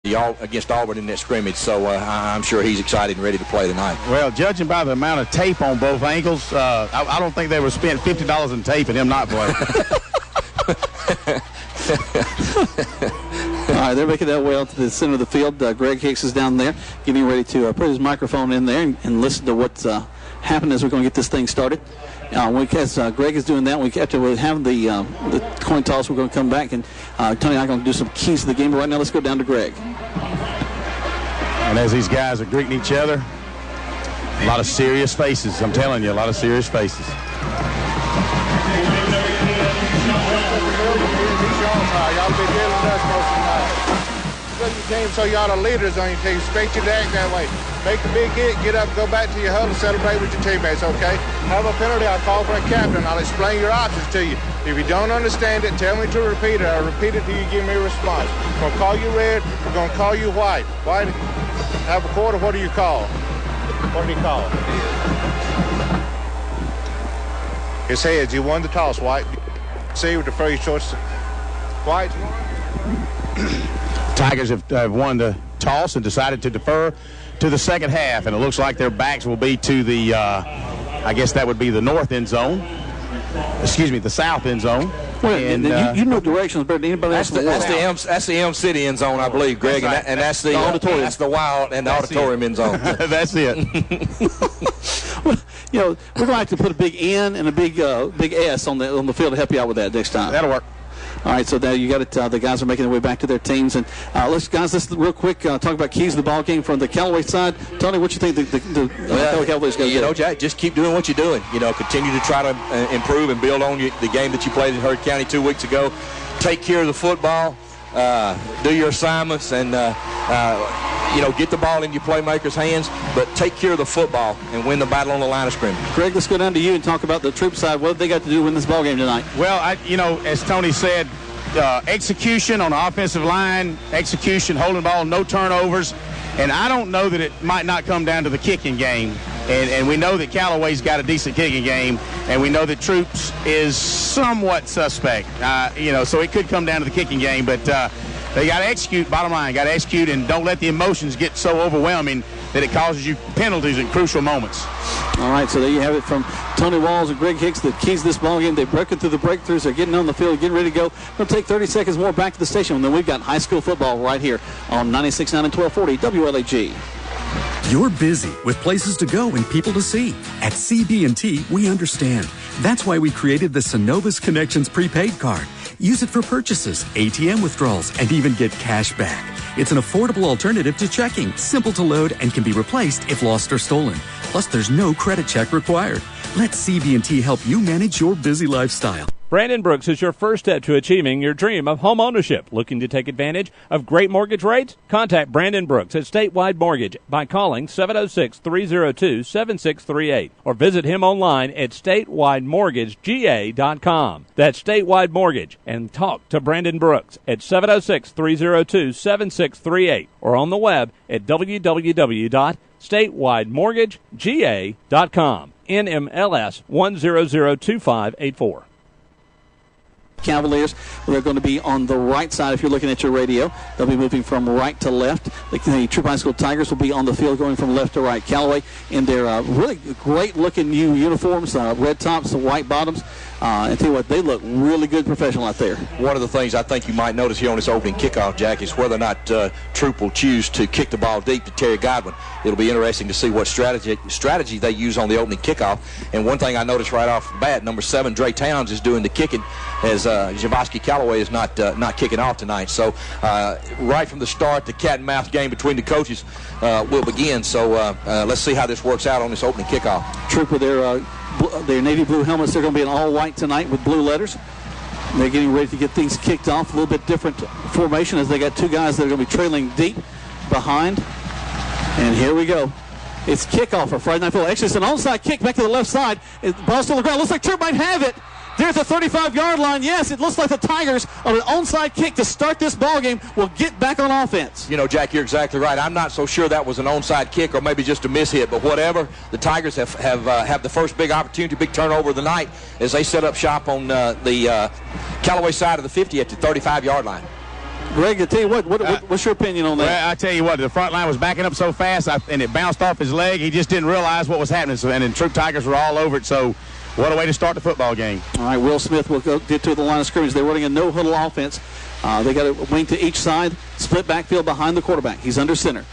against Auburn in that scrimmage, so I'm sure he's excited and ready to play tonight. Well, judging by the amount of tape on both ankles, I don't think they were spent $50 in tape and him not playing. All right, they're making their way out to the center of the field. Greg Hicks is down there getting ready to put his microphone in there and listen to what's happening as we're going to get this thing started. As Greg is doing that, after we have the coin toss, we're going to come back, and Tony and I are going to do some keys to the game. But right now, let's go down to Greg. And as these guys are greeting each other, a lot of serious faces. I'm telling you, a lot of serious faces. Y'all be dealing with us most of the night. Your team, so y'all are leaders on your team. Expect you to act that way. Make a big hit, get up, go back to your huddle, celebrate with your teammates, okay? Have a penalty, I'll call for a captain. I'll explain your options to you. If you don't understand it, tell me to repeat it. I'll repeat it till you give me a response. We're going to call you red. We're going to call you white. White, have a quarter. What do you call? What do you call? His heads. You won the toss, White. See with the first choice. White. Tigers have won the toss and decided to defer to the second half, and it looks like their backs will be to the, I guess that would be the north end zone. Excuse me, the south end zone. Well, and you know directions better than anybody else. That's the M City end zone, I believe, Greg, right. and that's the auditorium. That's the wild and the auditorium end zone. That's it. Well, we're going to have to put a big N and a big S on the field to help you out with that next time. That'll work. All right, so there you got it. The guys are making their way back to their teams, and let's real quick talk about keys to the ball game from the Callaway side. Tony, what you think the Callaway's going to do? Jack, just keep doing what you're doing. Continue to try to improve and build on the game that you played in Hurd County 2 weeks ago. Take care of the football. Do your assignments, and get the ball in your playmakers' hands, but take care of the football and win the battle on the line of scrimmage. Greg, let's go down to you and talk about the Troup side. What have they got to do to win this ball game tonight? Well, as Tony said, execution on the offensive line, execution, holding the ball, no turnovers, and I don't know that it might not come down to the kicking game. And we know that Callaway's got a decent kicking game, and we know that Troup's is somewhat suspect. So it could come down to the kicking game, but they got to execute, bottom line, got to execute, and don't let the emotions get so overwhelming that it causes you penalties in crucial moments. All right, so there you have it from Tony Walls and Greg Hicks, the keys to this ball game. They're breaking through the breakthroughs. They're getting on the field, getting ready to go. We'll take 30 seconds more back to the station, and then we've got high school football right here on 96.9 and 1240 WLAG. You're busy with places to go and people to see. At CB&T, we understand. That's why we created the Synovus Connections prepaid card. Use it for purchases, ATM withdrawals, and even get cash back. It's an affordable alternative to checking, simple to load, and can be replaced if lost or stolen. Plus, there's no credit check required. Let CB&T help you manage your busy lifestyle. Brandon Brooks is your first step to achieving your dream of home ownership. Looking to take advantage of great mortgage rates? Contact Brandon Brooks at Statewide Mortgage by calling 706-302-7638 or visit him online at statewidemortgagega.com. That's Statewide Mortgage, and talk to Brandon Brooks at 706-302-7638 or on the web at www.statewidemortgagega.com. NMLS 1002584. Cavaliers, they're going to be on the right side if you're looking at your radio. They'll be moving from right to left. The Troup High School Tigers will be on the field going from left to right. Callaway in their really great-looking new uniforms, red tops, white bottoms. I tell you what, they look really good professional out there. One of the things I think you might notice here on this opening kickoff, Jack, is whether or not Troup will choose to kick the ball deep to Terry Godwin. It'll be interesting to see what strategy they use on the opening kickoff. And one thing I noticed right off the bat, number 7, Dre Towns, is doing the kicking as Javoski Callaway is not kicking off tonight. So right from the start, the cat and mouse game between the coaches will begin. So let's see how this works out on this opening kickoff. Troup with their navy blue helmets. They're going to be in all white tonight with blue letters. They're getting ready to get things kicked off. A little bit different formation as they got two guys that are going to be trailing deep behind. And here we go. It's kickoff for Friday Night Football. Actually, it's an onside kick back to the left side. Ball still on the ground. Looks like Troup might have it. There's the 35-yard line. Yes, it looks like the Tigers on an onside kick to start this ball game will get back on offense. Jack, you're exactly right. I'm not so sure that was an onside kick or maybe just a mishit, but whatever. The Tigers have the first big opportunity, big turnover of the night as they set up shop on the Callaway side of the 50 at the 35-yard line. Greg, I tell you what's your opinion on that? Well, I tell you what, the front line was backing up so fast, and it bounced off his leg. He just didn't realize what was happening. So, and then Troup Tigers were all over it. So, what a way to start the football game. All right, Will Smith will get to the line of scrimmage. They're running a no-huddle offense. They got a wing to each side, split backfield behind the quarterback. He's under center.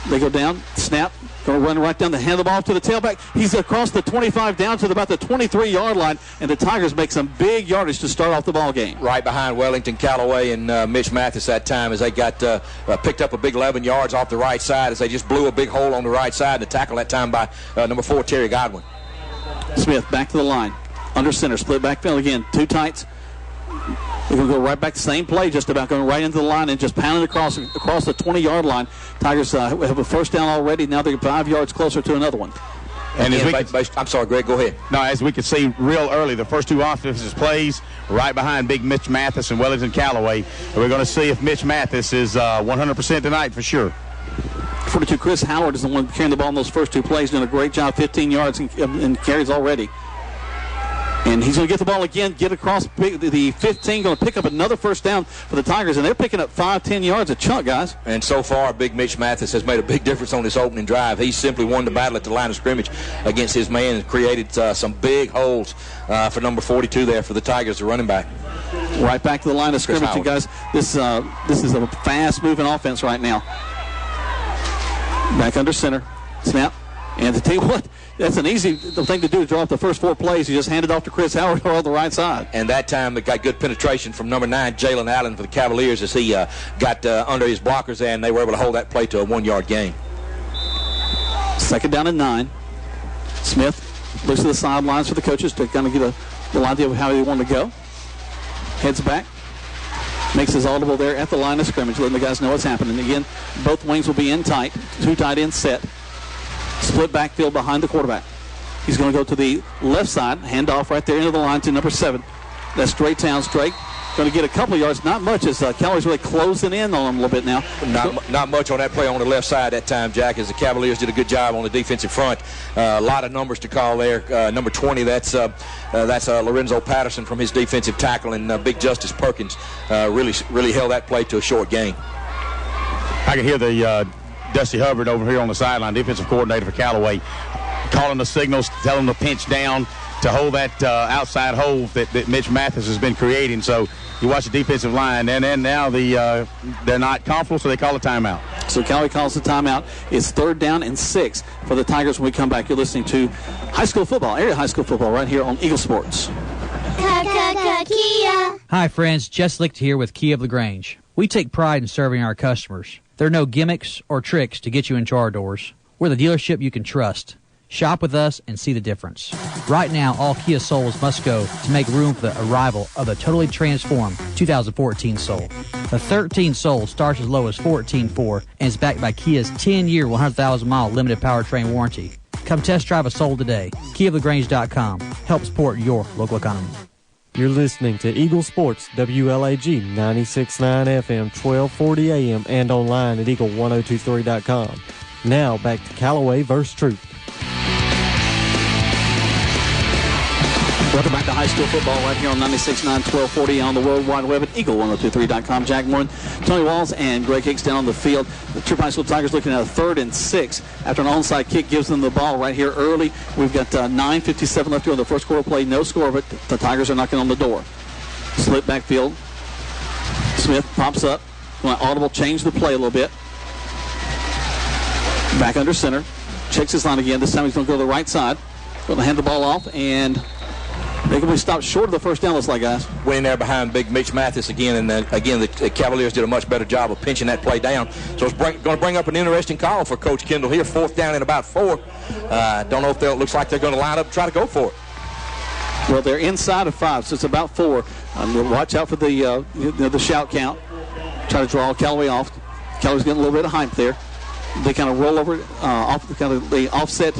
They go down, snap, going to run right down, hand the ball to the tailback. He's across the 25 down to about the 23-yard line, and the Tigers make some big yardage to start off the ball game. Right behind Wellington, Callaway, and Mitch Mathis that time as they got picked up a big 11 yards off the right side as they just blew a big hole on the right side. And the tackle that time by number 4, Terry Godwin. Smith back to the line, under center, split backfield again, two tights. They're going to go right back, same play, just about going right into the line and just pounding across the 20-yard line. Tigers have a first down already. Now they're 5 yards closer to another one. And I'm sorry, Greg, go ahead. No, as we could see real early, the first two offensive plays right behind big Mitch Mathis and Wellington Callaway. We're going to see if Mitch Mathis is 100% tonight for sure. 42, Chris Howard is the one carrying the ball in those first two plays, doing a great job, 15 yards and carries already. And he's going to get the ball again, get across the 15, going to pick up another first down for the Tigers, and they're picking up 5-10 yards a chunk, guys. And so far, big Mitch Mathis has made a big difference on this opening drive. He simply won the battle at the line of scrimmage against his man and created some big holes for number 42 there for the Tigers, the running back. Right back to the line of scrimmage, you guys. This is a fast-moving offense right now. Back under center, snap, and to tell you what, that's an easy thing to do, to draw up the first 4 plays. You just hand it off to Chris Howard on the right side. And that time it got good penetration from number 9, Jalen Allen, for the Cavaliers as he got under his blockers, and they were able to hold that play to a 1-yard gain. Second down and 9. Smith looks to the sidelines for the coaches to kind of get a little idea of how they want to go. Heads back. Makes his audible there at the line of scrimmage, letting the guys know what's happening. Again, both wings will be in tight. 2 tight ends set. Split backfield behind the quarterback. He's going to go to the left side, hand off right there into the line to number 7. That's Drake Towns. Drake going to get a couple of yards, not much, as Callaway's really closing in on him a little bit now. Not much on that play on the left side that time, Jack, as the Cavaliers did a good job on the defensive front. A lot of numbers to call there. Number 20, that's Lorenzo Patterson from his defensive tackle, and Big Justice Perkins really held that play to a short gain. I can hear the Dusty Hubbard over here on the sideline, defensive coordinator for Callaway, calling the signals, telling them to pinch down to hold that outside hole that Mitch Mathis has been creating. So you watch the defensive line, and then now they're not comfortable, so they call a timeout. So Callaway calls the timeout. It's 3rd down and 6 for the Tigers when we come back. You're listening to high school football, area high school football, right here on Eagle Sports. Kia. Hi, friends. Jess Licht here with Kia of LaGrange. We take pride in serving our customers. There are no gimmicks or tricks to get you into our doors. We're the dealership you can trust. Shop with us and see the difference. Right now, all Kia Souls must go to make room for the arrival of the totally transformed 2014 Soul. The 13 Soul starts as low as $14,400 and is backed by Kia's 10-year, 100,000-mile limited powertrain warranty. Come test drive a Soul today. KiaofLaGrange.com. Help support your local economy. You're listening to Eagle Sports, WLAG 96.9 FM, 1240 AM, and online at Eagle1023.com. Now back to Callaway versus Troup. Welcome back to high school football right here on 96.9, 1240 on the World Wide Web at Eagle1023.com. Jack Moore, Tony Walls, and Greg Hicks down on the field. The Troup High School Tigers looking at a 3rd and 6 after an onside kick gives them the ball right here early. We've got 9:57 left here on the first quarter play. No score, but the Tigers are knocking on the door. Split backfield. Smith pops up. Going to audible change the play a little bit. Back under center. Checks his line again. This time he's going to go to the right side. Going to hand the ball off, and they're going to be stopped short of the first down, looks like, guys. Went in there behind big Mitch Mathis again, and again, the Cavaliers did a much better job of pinching that play down. So it's going to bring up an interesting call for Coach Kendall here. 4th down and about 4. Don't know if looks like they're going to line up and try to go for it. Well, they're inside of 5, so it's about 4. Watch out for the shout count. Try to draw Callaway off. Callaway's getting a little bit of hype there. They kind of roll over, they offset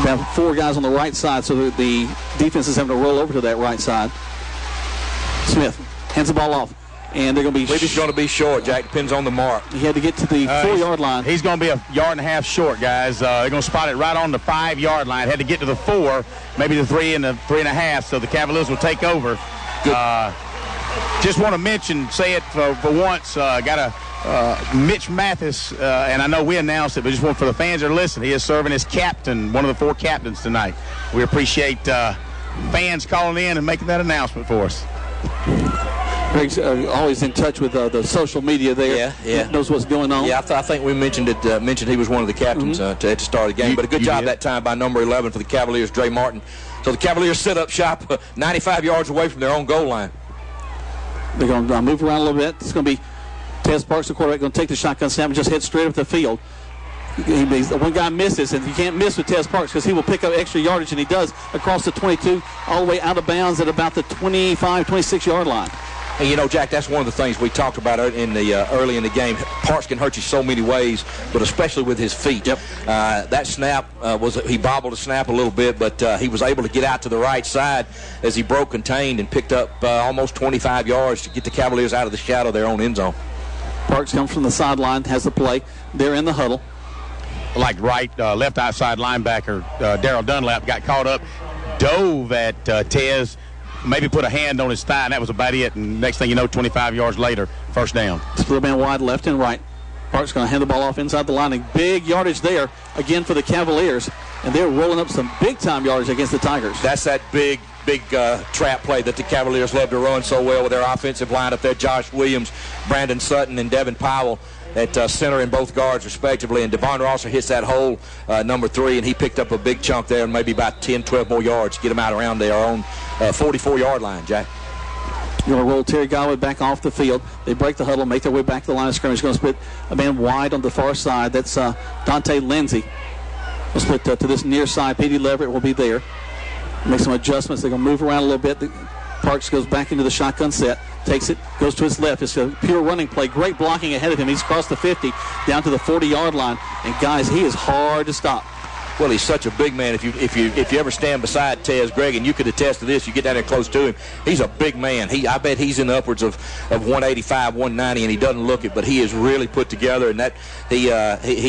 about 4 guys on the right side, so the defense is having to roll over to that right side. Smith hands the ball off, and they're going to be. Maybe he's going to be short, Jack. Depends on the mark. He had to get to the 4-yard line. He's going to be 1.5 yards short, guys. They're going to spot it right on the 5-yard line. Had to get to the 4, maybe the 3 and the 3.5. So the Cavaliers will take over. Just want to mention, say it for once, got a Mitch Mathis, and I know we announced it, but just want for the fans that are listening, he is serving as captain, one of the 4 captains tonight. We appreciate fans calling in and making that announcement for us. Greg's always in touch with the social media there. Yeah. Knows what's going on. Yeah, I think we mentioned he was one of the captains at the start of the game. But a good job that time by number 11 for the Cavaliers, Dre Martin. So the Cavaliers set up shop 95 yards away from their own goal line. They're going to move around a little bit. It's going to be Tez Parks, the quarterback, going to take the shotgun snap and just head straight up the field. One guy misses, and you can't miss with Tez Parks because he will pick up extra yardage, and he does across the 22 all the way out of bounds at about the 25, 26-yard line. And you know, Jack, that's one of the things we talked about in the early in the game. Parks can hurt you so many ways, but especially with his feet. Yep. That snap he bobbled the snap a little bit, but he was able to get out to the right side as he broke contained and picked up almost 25 yards to get the Cavaliers out of the shadow of their own end zone. Parks comes from the sideline, has the play. They're in the huddle. Like left outside linebacker Darrell Dunlap got caught up, dove at Tez, maybe put a hand on his thigh, and that was about it. And next thing you know, 25 yards later, first down. Split man wide left and right. Parks going to hand the ball off inside the line. And big yardage there again for the Cavaliers. And they're rolling up some big-time yardage against the Tigers. That's that big trap play that the Cavaliers love to run so well with their offensive line up there. Josh Williams, Brandon Sutton, and Devin Powell at center and both guards respectively. And Devon Rosser hits that hole, number 3, and he picked up a big chunk there and maybe about 10, 12 more yards to get him out around their own 44-yard line, Jack. You're going to roll Terry Callaway back off the field. They break the huddle, make their way back to the line of scrimmage. Going to split a man wide on the far side. That's Dante Lindsey. We'll split to this near side. Petey Leverett will be there. Make some adjustments. They're going to move around a little bit. Parks goes back into the shotgun set. Takes it, goes to his left. It's a pure running play. Great blocking ahead of him. He's crossed the 50 down to the 40-yard line. And, guys, he is hard to stop. Well, he's such a big man. If you ever stand beside Tez, Greg, and you could attest to this, you get down there close to him, he's a big man. I bet he's in the upwards of 185, 190, and he doesn't look it, but he is really put together, and that he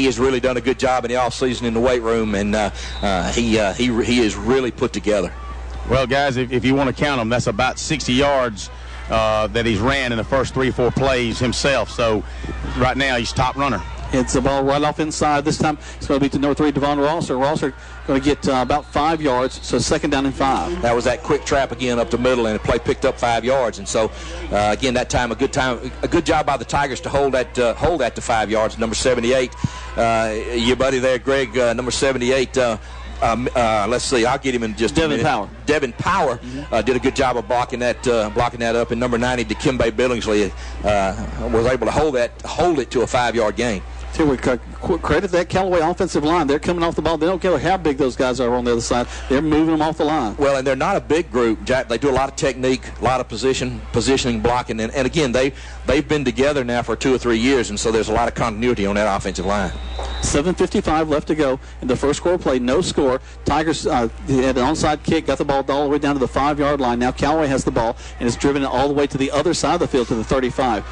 has really done a good job in the offseason in the weight room, and he is really put together. Well, guys, if you want to count them, that's about 60 yards that he's ran in the first 3 or 4 plays himself. So right now he's top runner. It's the ball right off inside. This time it's going to be to number 3, Devon Rosser. Rosser going to get about 5 yards, so 2nd down and 5. That was that quick trap again up the middle, and the play picked up 5 yards. And so, again, that time a good job by the Tigers to hold that to 5 yards. Number 78, your buddy there, Greg, number 78. Let's see. I'll get him in just a minute. Devin Power did a good job of blocking that up, and number 90, Dikembe Billingsley, was able to hold it to a 5-yard gain. See, we credit that Callaway offensive line. They're coming off the ball. They don't care how big those guys are on the other side. They're moving them off the line. Well, and they're not a big group, Jack. They do a lot of technique, a lot of positioning, blocking, and again, they've been together now for 2 or 3 years, and so there's a lot of continuity on that offensive line. 7:55 left to go in the first quarter play. No score. Tigers had an onside kick, got the ball all the way down to the 5-yard line. Now Callaway has the ball and is driven it all the way to the other side of the field to the 35.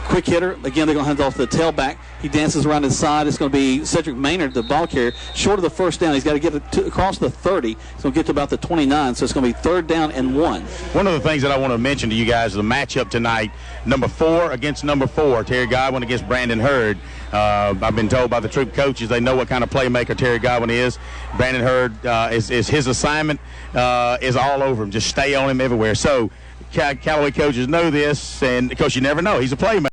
Quick hitter. Again, they're going to hand it off to the tailback. He dances around his side. It's going to be Cedric Maynard, the ball carrier. Short of the first down. He's got to get it across the 30. He's going to get to about the 29, so it's going to be 3rd down and 1. One of the things that I want to mention to you guys is the matchup tonight, number 4 against number 4, Terry Godwin against Brandon Hurd. I've been told by the Troup coaches they know what kind of playmaker Terry Godwin is. Brandon Hurd is his assignment is all over him. Just stay on him everywhere. So Callaway coaches know this, and because you never know, he's a playmaker.